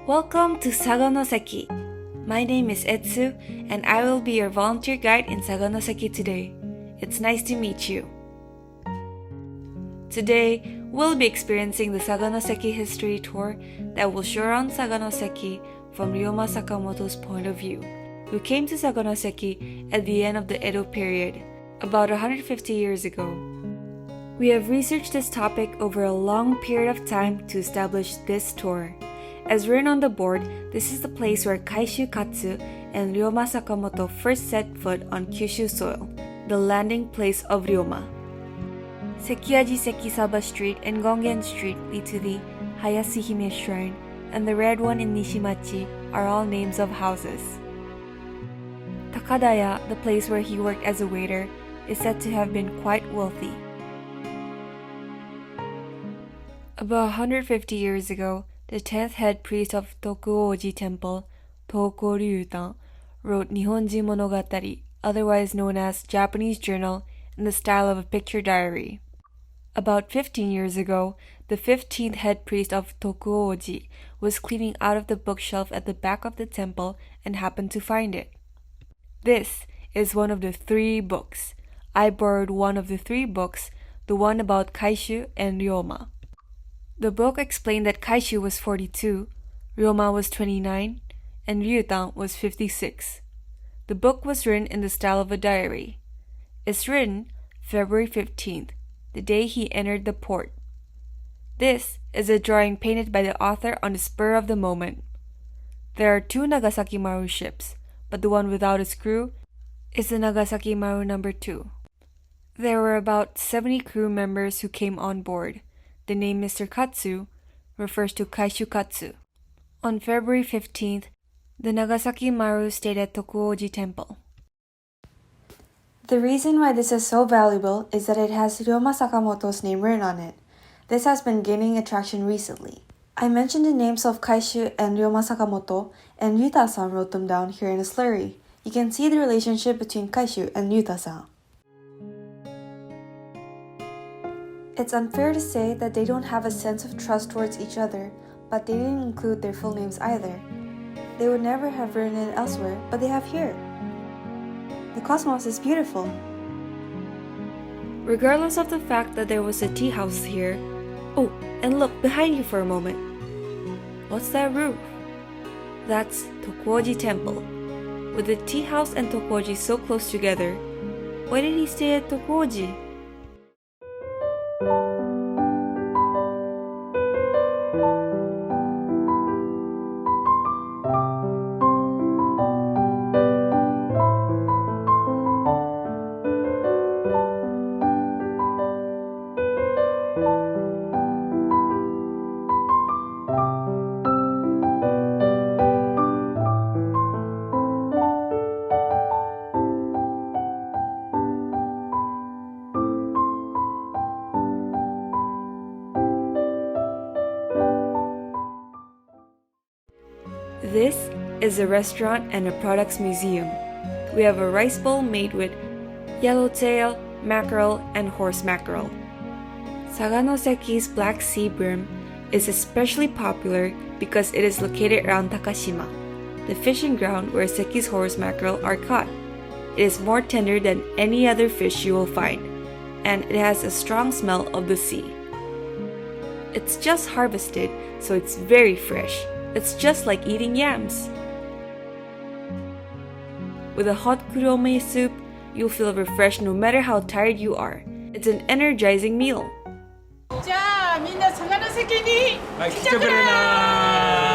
Welcome to Saganoseki. My name is Etsu, and I will be your volunteer guide in Saganoseki today. It's nice to meet you. Today, we'll be experiencing the Saganoseki history tour that will show around Saganoseki from Ryoma Sakamoto's point of view, who came to Saganoseki at the end of the Edo period, about 150 years ago. We have researched this topic over a long period of time to establish this tour. As written on the board, this is the place where Kaishu Katsu and Ryoma Sakamoto first set foot on Kyushu soil, the landing place of Ryoma. Sekiaji Sekisaba Street and Gongen Street lead to the Hayashihime Shrine, and the red one in Nishimachi are all names of houses. Takadaya, the place where he worked as a waiter, is said to have been quite wealthy. About 150 years ago, the 10th head priest of Tokuoji Temple, Toko Ryuta, wrote Nihonji Monogatari, otherwise known as Japanese Journal, in the style of a picture diary. About 15 years ago, the 15th head priest of Tokuoji was cleaning out of the bookshelf at the back of the temple and happened to find it. This is one of the 3 books. I borrowed one of the 3 books, the one about Kaishu and Ryoma. The book explained that Kaishu was 42, Ryoma was 29, and Ryuta was 56. The book was written in the style of a diary. It's written February 15th, the day he entered the port. This is a drawing painted by the author on the spur of the moment. There are 2 Nagasaki Maru ships, but the one without its crew is the Nagasaki Maru No. 2. There were about 70 crew members who came on board. The name Mr. Katsu refers to Kaishu Katsu. On February 15th, the Nagasaki Maru stayed at Tokuoji Temple. The reason why this is so valuable is that it has Ryoma Sakamoto's name written on it. This has been gaining attraction recently. I mentioned the names of Kaishu and Ryoma Sakamoto, and Ryuta-san wrote them down here in a slurry. You can see the relationship between Kaishu and Ryuta-san. It's unfair to say that they don't have a sense of trust towards each other, but they didn't include their full names either. They would never have written it elsewhere, but they have here. The cosmos is beautiful. Regardless of the fact that there was a tea house here. Oh, and look behind you for a moment. What's that roof? That's Tokuoji Temple. With the tea house and Tokuoji so close together, why did he stay at Tokuoji? This is a restaurant and a products museum. We have a rice bowl made with yellowtail, mackerel, and horse mackerel. Saganoseki's Black Sea Brim is especially popular because it is located around Takashima, the fishing ground where Seki's horse mackerel are caught. It is more tender than any other fish you will find, and it has a strong smell of the sea. It's just harvested, so it's very fresh. It's just like eating yams. With a hot kurome soup, you'll feel refreshed no matter how tired you are. It's an energizing meal. じゃあみんな佐賀の関に来てくれな